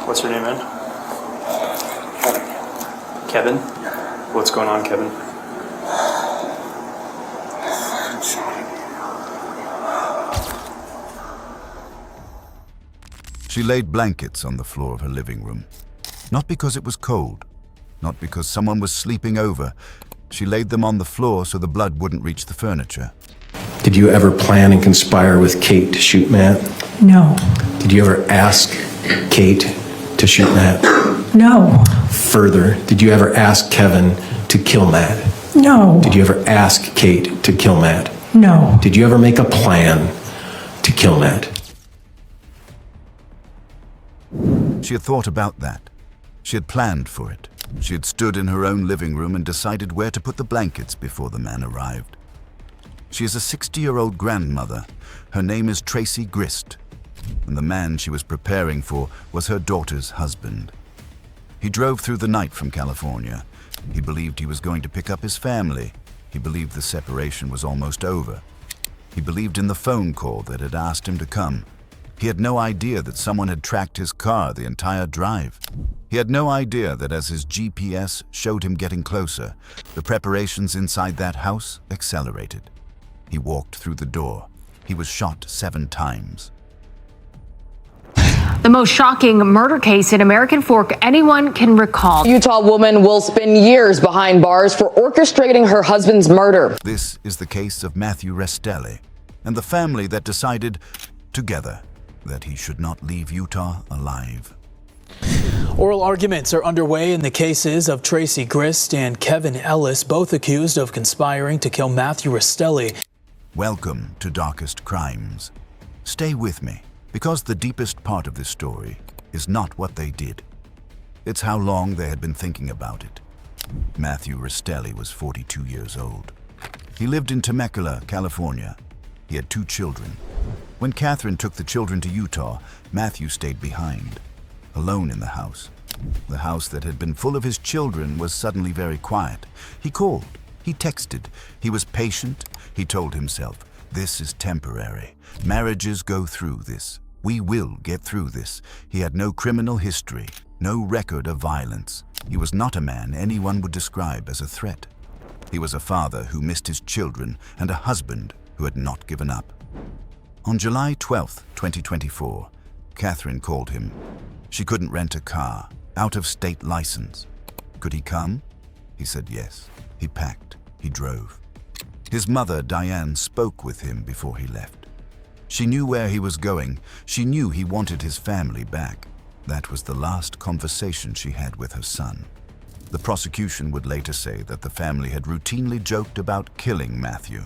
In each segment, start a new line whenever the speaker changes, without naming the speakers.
What's your name, man?
Kevin.
Kevin?
Yeah.
What's going on, Kevin?
She laid blankets on the floor of her living room. Not because it was cold, not because someone was sleeping over. She laid them on the floor so the blood wouldn't reach the furniture.
Did you ever plan and conspire with Kate to shoot Matt?
No.
Did you ever ask Kate to shoot Matt?
No.
Further, did you ever ask Kevin to kill Matt?
No.
Did you ever ask Kate to kill Matt?
No.
Did you ever make a plan to kill Matt?
She had thought about that. She had planned for it. She had stood in her own living room and decided where to put the blankets before the man arrived. She is a 60-year-old grandmother. Her name is Tracey Grist, and the man she was preparing for was her daughter's husband. He drove through the night from California. He believed he was going to pick up his family. He believed the separation was almost over. He believed in the phone call that had asked him to come. He had no idea that someone had tracked his car the entire drive. He had no idea that as his GPS showed him getting closer, the preparations inside that house accelerated. He walked through the door. He was shot 7 times.
The most shocking murder case in American Fork anyone can recall.
Utah woman will spend years behind bars for orchestrating her husband's murder.
This is the case of Matthew Restelli and the family that decided, together, that he should not leave Utah alive.
Oral arguments are underway in the cases of Tracey Grist and Kevin Ellis, both accused of conspiring to kill Matthew Restelli.
Welcome to Darkest Crimes. Stay with me, because the deepest part of this story is not what they did. It's how long they had been thinking about it. Matthew Restelli was 42 years old. He lived in Temecula, California. He had 2 children. When Kathryn took the children to Utah, Matthew stayed behind, alone in the house. The house that had been full of his children was suddenly very quiet. He called, he texted, he was patient. He told himself, this is temporary. Marriages go through this. We will get through this. He had no criminal history, no record of violence. He was not a man anyone would describe as a threat. He was a father who missed his children and a husband who had not given up. On July 12, 2024, Kathryn called him. She couldn't rent a car, out-of-state license. Could he come? He said yes. He packed. He drove. His mother, Diane, spoke with him before he left. She knew where he was going. She knew he wanted his family back. That was the last conversation she had with her son. The prosecution would later say that the family had routinely joked about killing Matthew.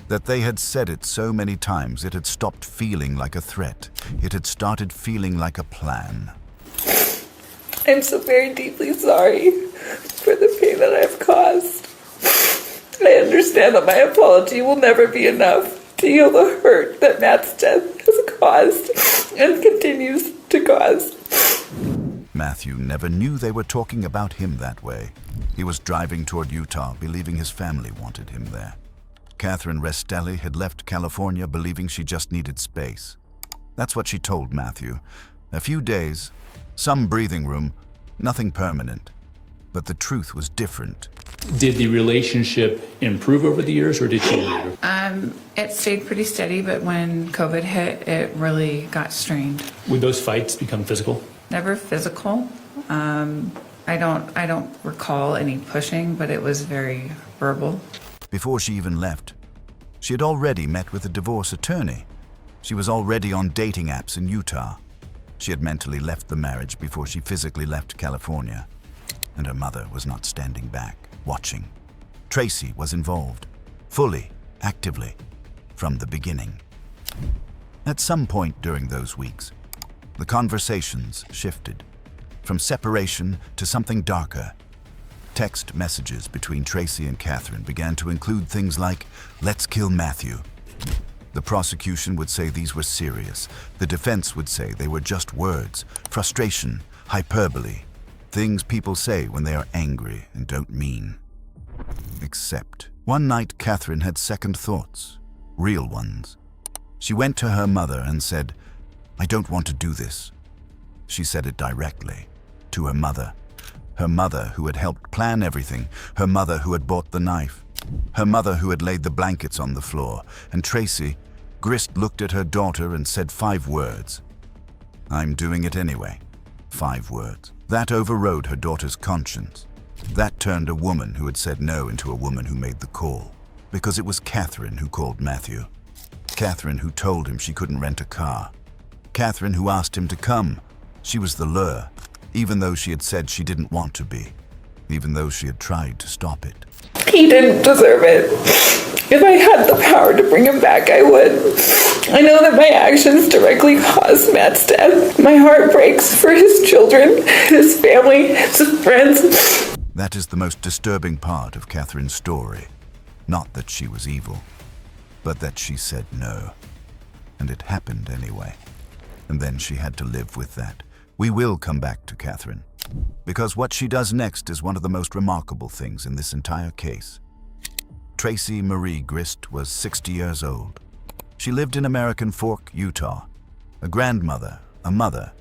That they had said it so many times it had stopped feeling like a threat. It had started feeling like a plan.
I'm so very deeply sorry for the pain that I've caused. I understand that my apology will never be enough to heal the hurt that Matt's death has caused and continues to cause.
Matthew never knew they were talking about him that way. He was driving toward Utah, believing his family wanted him there. Kathryn Restelli had left California believing she just needed space. That's what she told Matthew. A few days, some breathing room, nothing permanent. But the truth was different.
Did the relationship improve over the years, or did she improve?
It stayed pretty steady, but when COVID hit, it really got strained.
Would those fights become physical?
Never physical. I don't recall any pushing, but it was very verbal.
Before she even left, she had already met with a divorce attorney. She was already on dating apps in Utah. She had mentally left the marriage before she physically left California. And her mother was not standing back, watching. Tracey was involved, fully, actively, from the beginning. At some point during those weeks, the conversations shifted, from separation to something darker. Text messages between Tracey and Kathryn began to include things like, "Let's kill Matthew." The prosecution would say these were serious. The defense would say they were just words, frustration, hyperbole, things people say when they are angry and don't mean. Except, one night Kathryn had second thoughts, real ones. She went to her mother and said, "I don't want to do this." She said it directly, to her mother. Her mother who had helped plan everything, her mother who had bought the knife, her mother who had laid the blankets on the floor. And Tracey Grist looked at her daughter and said 5 words. "I'm doing it anyway." 5 words. That overrode her daughter's conscience. That turned a woman who had said no into a woman who made the call. Because it was Kathryn who called Matthew. Kathryn who told him she couldn't rent a car. Kathryn who asked him to come. She was the lure, even though she had said she didn't want to be, even though she had tried to stop it.
He didn't deserve it. If I had the power to bring him back, I would. I know that my actions directly caused Matt's death. My heart breaks for his children, his family, his friends.
That is the most disturbing part of Kathryn's story. Not that she was evil, but that she said no. And it happened anyway. And then she had to live with that. We will come back to Kathryn, because what she does next is one of the most remarkable things in this entire case. Tracey Marie Grist was 60 years old. She lived in American Fork, Utah. A grandmother, a mother,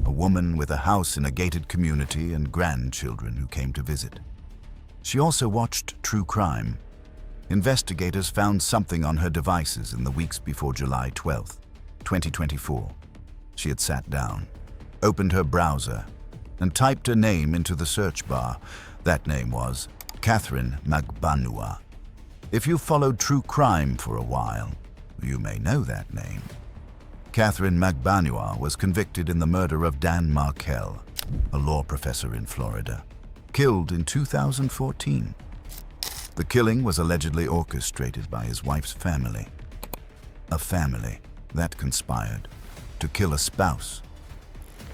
a woman with a house in a gated community and grandchildren who came to visit. She also watched true crime. Investigators found something on her devices in the weeks before July 12, 2024. She had sat down, opened her browser, and typed a name into the search bar. That name was Kathryn Magbanua. If you followed true crime for a while, you may know that name. Kathryn Magbanua was convicted in the murder of Dan Markell, a law professor in Florida, killed in 2014. The killing was allegedly orchestrated by his wife's family. A family that conspired to kill a spouse.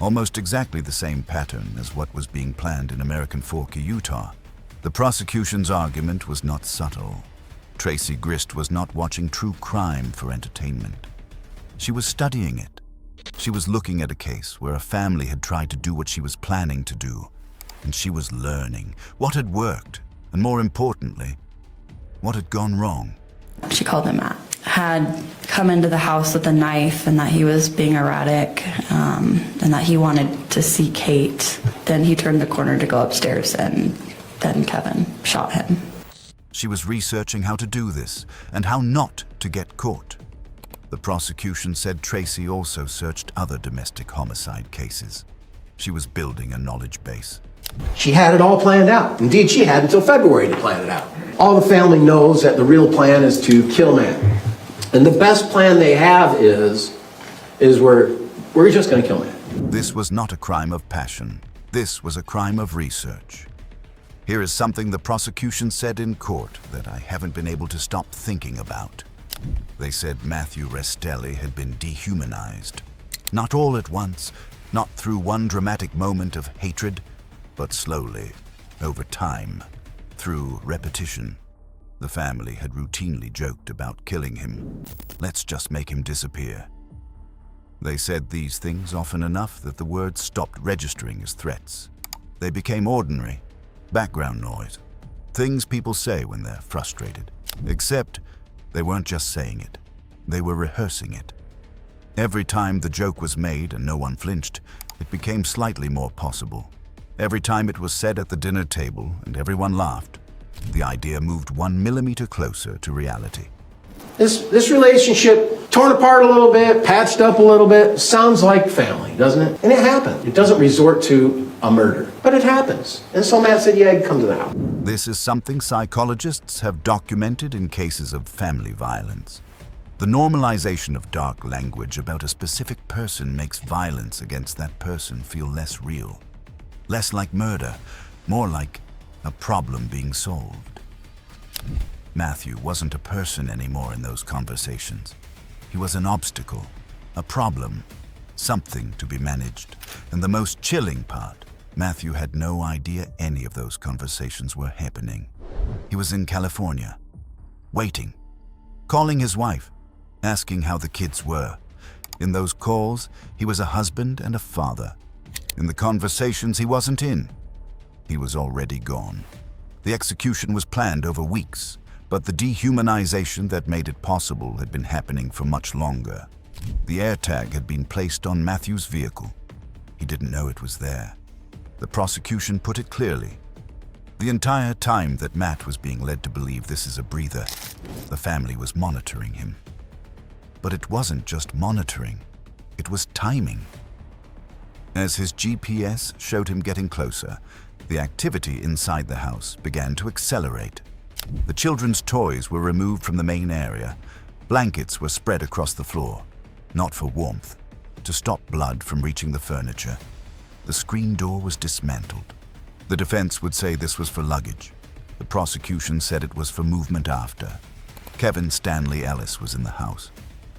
Almost exactly the same pattern as what was being planned in American Fork, Utah. The prosecution's argument was not subtle. Tracey Grist was not watching true crime for entertainment. She was studying it. She was looking at a case where a family had tried to do what she was planning to do, and she was learning what had worked, and more importantly, what had gone wrong.
She called him Matt. Had come into the house with a knife and that he was being erratic and that he wanted to see Kate. Then he turned the corner to go upstairs and then Kevin shot him.
She was researching how to do this and how not to get caught. The prosecution said Tracey also searched other domestic homicide cases. She was building a knowledge base.
She had it all planned out. Indeed, she had until February to plan it out. All the family knows that the real plan is to kill Matt. And the best plan they have is we're just going to kill Matt.
This was not a crime of passion. This was a crime of research. Here is something the prosecution said in court that I haven't been able to stop thinking about. They said Matthew Restelli had been dehumanized. Not all at once, not through one dramatic moment of hatred, but slowly, over time, through repetition. The family had routinely joked about killing him. Let's just make him disappear. They said these things often enough that the words stopped registering as threats. They became ordinary, background noise, things people say when they're frustrated. Except they weren't just saying it, they were rehearsing it. Every time the joke was made and no one flinched, it became slightly more possible. Every time it was said at the dinner table and everyone laughed, the idea moved 1 millimeter closer to reality.
This relationship, torn apart a little bit, patched up a little bit, sounds like family, doesn't it? And it happened. It doesn't resort to a murder, but it happens. And so Matt said, yeah, come to the house.
This is something psychologists have documented in cases of family violence. The normalization of dark language about a specific person makes violence against that person feel less real. Less like murder, more like a problem being solved. Matthew wasn't a person anymore in those conversations. He was an obstacle, a problem, something to be managed. And the most chilling part, Matthew had no idea any of those conversations were happening. He was in California, waiting, calling his wife, asking how the kids were. In those calls, he was a husband and a father. In the conversations he wasn't in, he was already gone. The execution was planned over weeks, but the dehumanization that made it possible had been happening for much longer. The AirTag had been placed on Matthew's vehicle. He didn't know it was there. The prosecution put it clearly. The entire time that Matt was being led to believe this is a breather, the family was monitoring him. But it wasn't just monitoring, it was timing. As his GPS showed him getting closer, the activity inside the house began to accelerate. The children's toys were removed from the main area. Blankets were spread across the floor, not for warmth, to stop blood from reaching the furniture. The screen door was dismantled. The defense would say this was for luggage. The prosecution said it was for movement after. Kevin Stanley Ellis was in the house.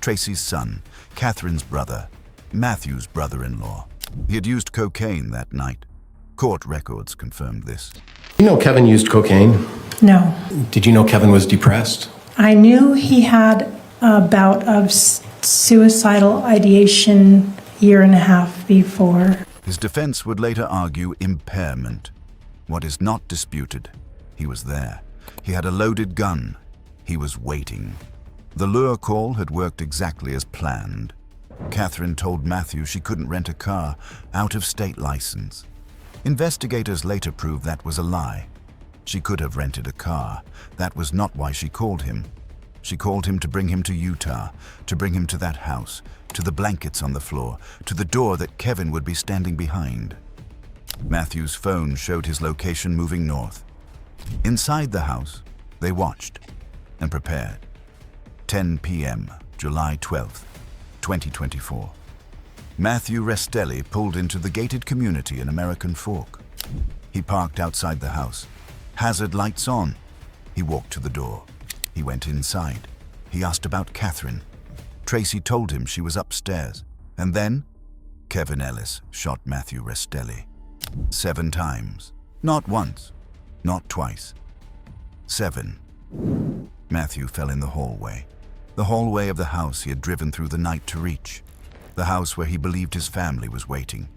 Tracey's son, Kathryn's brother, Matthew's brother-in-law. He had used cocaine that night. Court records confirmed this.
You know Kevin used cocaine?
No.
Did you know Kevin was depressed?
I knew he had a bout of suicidal ideation year and a half before.
His defense would later argue impairment. What is not disputed, he was there. He had a loaded gun. He was waiting. The lure call had worked exactly as planned. Kathryn told Matthew she couldn't rent a car, out-of-state license. Investigators later proved that was a lie. She could have rented a car. That was not why she called him. She called him to bring him to Utah, to bring him to that house, to the blankets on the floor, to the door that Kevin would be standing behind. Matthew's phone showed his location moving north. Inside the house, they watched and prepared. 10 p.m., July 12th, 2024. Matthew Restelli pulled into the gated community in American Fork. He parked outside the house. Hazard lights on. He walked to the door. He went inside. He asked about Kathryn. Tracey told him she was upstairs. And then, Kevin Ellis shot Matthew Restelli. 7 times. Not once. Not twice. 7. Matthew fell in the hallway. The hallway of the house he had driven through the night to reach. The house where he believed his family was waiting.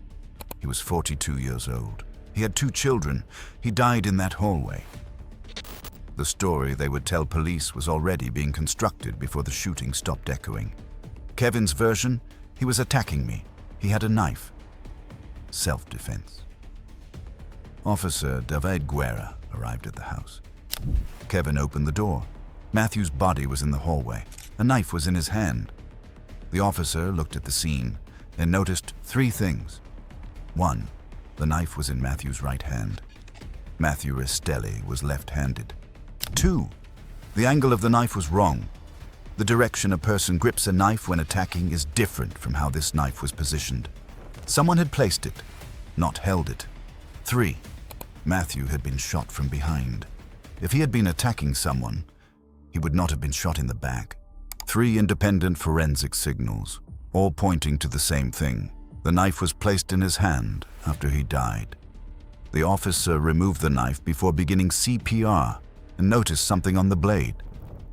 He was 42 years old. He had 2 children. He died in that hallway. The story they would tell police was already being constructed before the shooting stopped echoing. Kevin's version, he was attacking me. He had a knife. Self-defense. Officer David Guerra arrived at the house. Kevin opened the door. Matthew's body was in the hallway. A knife was in his hand. The officer looked at the scene and noticed 3 things. 1, the knife was in Matthew's right hand. Matthew Restelli was left-handed. 2, the angle of the knife was wrong. The direction a person grips a knife when attacking is different from how this knife was positioned. Someone had placed it, not held it. 3, Matthew had been shot from behind. If he had been attacking someone, he would not have been shot in the back. 3 independent forensic signals, all pointing to the same thing. The knife was placed in his hand after he died. The officer removed the knife before beginning CPR and noticed something on the blade.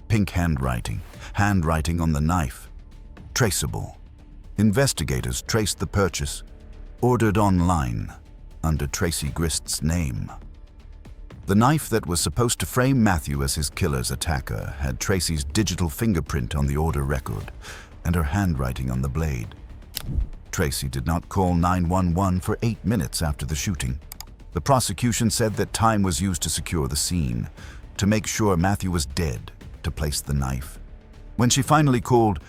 Pink handwriting on the knife. Traceable. Investigators traced the purchase, ordered online, under Tracey Grist's name. The knife that was supposed to frame Matthew as his killer's attacker had Tracey's digital fingerprint on the order record and her handwriting on the blade. Tracey did not call 911 for 8 minutes after the shooting. The prosecution said that time was used to secure the scene, to make sure Matthew was dead, to place the knife. When she finally called,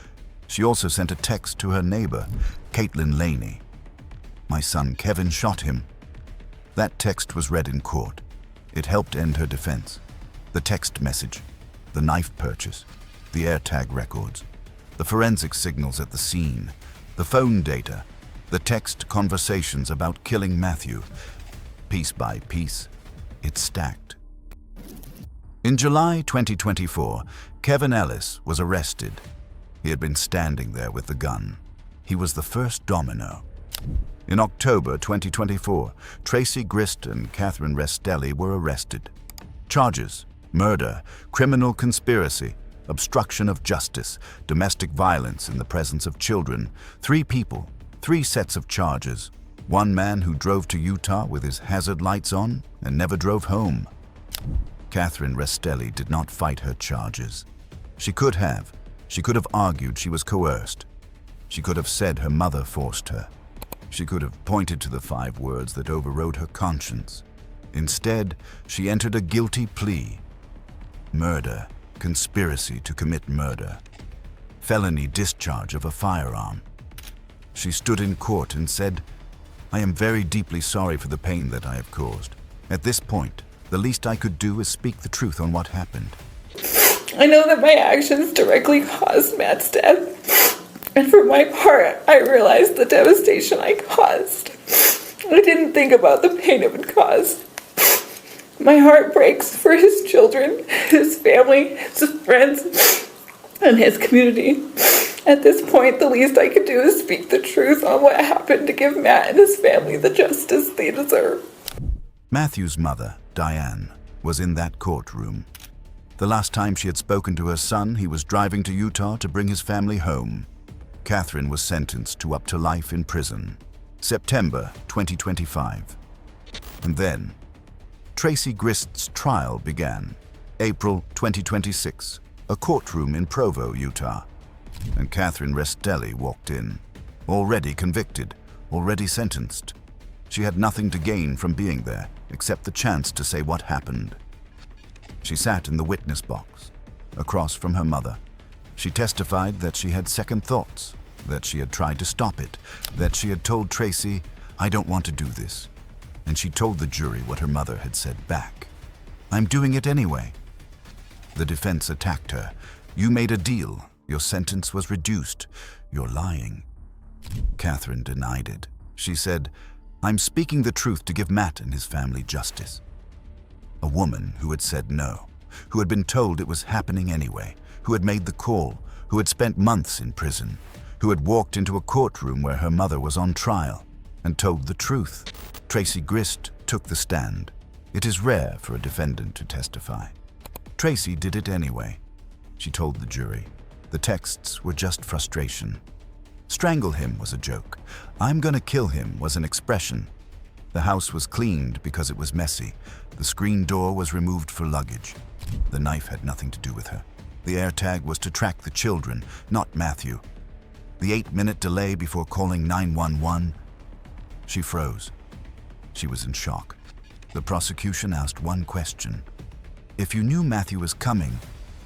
she also sent a text to her neighbor, Caitlin Laney. "My son Kevin shot him." That text was read in court. It helped end her defense. The text message, the knife purchase, the AirTag records, the forensic signals at the scene, the phone data, the text conversations about killing Matthew. Piece by piece, it stacked. In July 2024, Kevin Ellis was arrested. He had been standing there with the gun. He was the first domino. In October 2024, Tracey Grist and Kathryn Restelli were arrested. Charges: murder, criminal conspiracy, obstruction of justice, domestic violence in the presence of children. 3 people, 3 sets of charges. 1 man who drove to Utah with his hazard lights on and never drove home. Kathryn Restelli did not fight her charges. She could have. She could have argued she was coerced. She could have said her mother forced her. She could have pointed to the 5 words that overrode her conscience. Instead, she entered a guilty plea. Murder, conspiracy to commit murder, felony discharge of a firearm. She stood in court and said, "I am very deeply sorry for the pain that I have caused. At this point, the least I could do is speak the truth on what happened."
I know that my actions directly caused Matt's death, and for my part, I realized the devastation I caused. I didn't think about the pain it would cause. My heart breaks for his children, his family, his friends, and his community. At this point, the least I could do is speak the truth on what happened to give Matt and his family the justice they deserve.
Matthew's mother, Diane, was in that courtroom. The last time she had spoken to her son, he was driving to Utah to bring his family home. Kathryn was sentenced to up to life in prison. September 2025. And then, Tracey Grist's trial began. April 2026, a courtroom in Provo, Utah. And Kathryn Restelli walked in, already convicted, already sentenced. She had nothing to gain from being there, except the chance to say what happened. She sat in the witness box, across from her mother. She testified that she had second thoughts, that she had tried to stop it, that she had told Tracey, "I don't want to do this." And she told the jury what her mother had said back. "I'm doing it anyway." The defense attacked her. "You made a deal. Your sentence was reduced. You're lying." Kathryn denied it. She said, "I'm speaking the truth to give Matt and his family justice." A woman who had said no, who had been told it was happening anyway, who had made the call, who had spent months in prison, who had walked into a courtroom where her mother was on trial and told the truth. Tracey Grist took the stand. It is rare for a defendant to testify. Tracey did it anyway. She told the jury. The texts were just frustration. Strangle him was a joke. I'm gonna kill him was an expression. The house was cleaned because it was messy. The screen door was removed for luggage. The knife had nothing to do with her. The AirTag was to track the children, not Matthew. The 8-minute delay before calling 911. She froze. She was in shock. The prosecution asked one question. "If you knew Matthew was coming,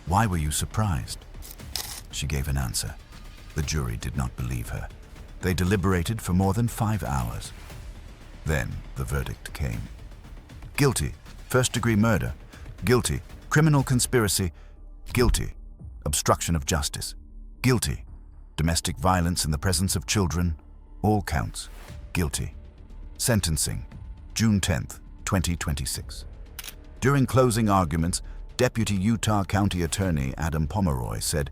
why were you surprised?" She gave an answer. The jury did not believe her. They deliberated for more than 5 hours. Then the verdict came. Guilty, first-degree murder. Guilty, criminal conspiracy. Guilty, obstruction of justice. Guilty, domestic violence in the presence of children. All counts. Guilty. Sentencing, June 10th, 2026. During closing arguments, Deputy Utah County Attorney Adam Pomeroy said,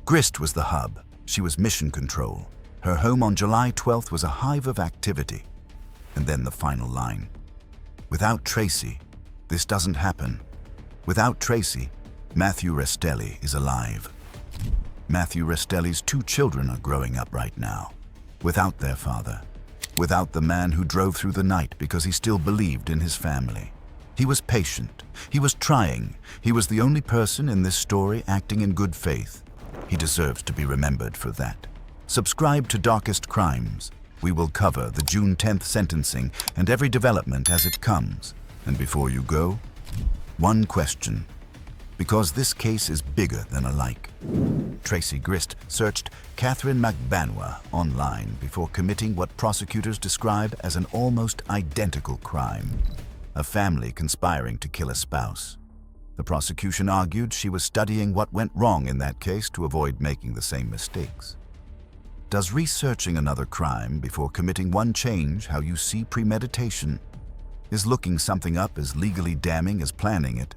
"Grist was the hub. She was mission control. Her home on July 12th was a hive of activity." And then the final line. "Without Tracey, this doesn't happen. Without Tracey, Matthew Restelli is alive." Matthew Restelli's 2 children are growing up right now, without their father, without the man who drove through the night because he still believed in his family. He was patient. He was trying. He was the only person in this story acting in good faith. He deserves to be remembered for that. Subscribe to Darkest Crimes. We will cover the June 10th sentencing and every development as it comes. And before you go, one question. Because this case is bigger than a like. Tracey Grist searched Kathryn McBanwa online before committing what prosecutors describe as an almost identical crime. A family conspiring to kill a spouse. The prosecution argued she was studying what went wrong in that case to avoid making the same mistakes. Does researching another crime before committing one change how you see premeditation? Is looking something up as legally damning as planning it?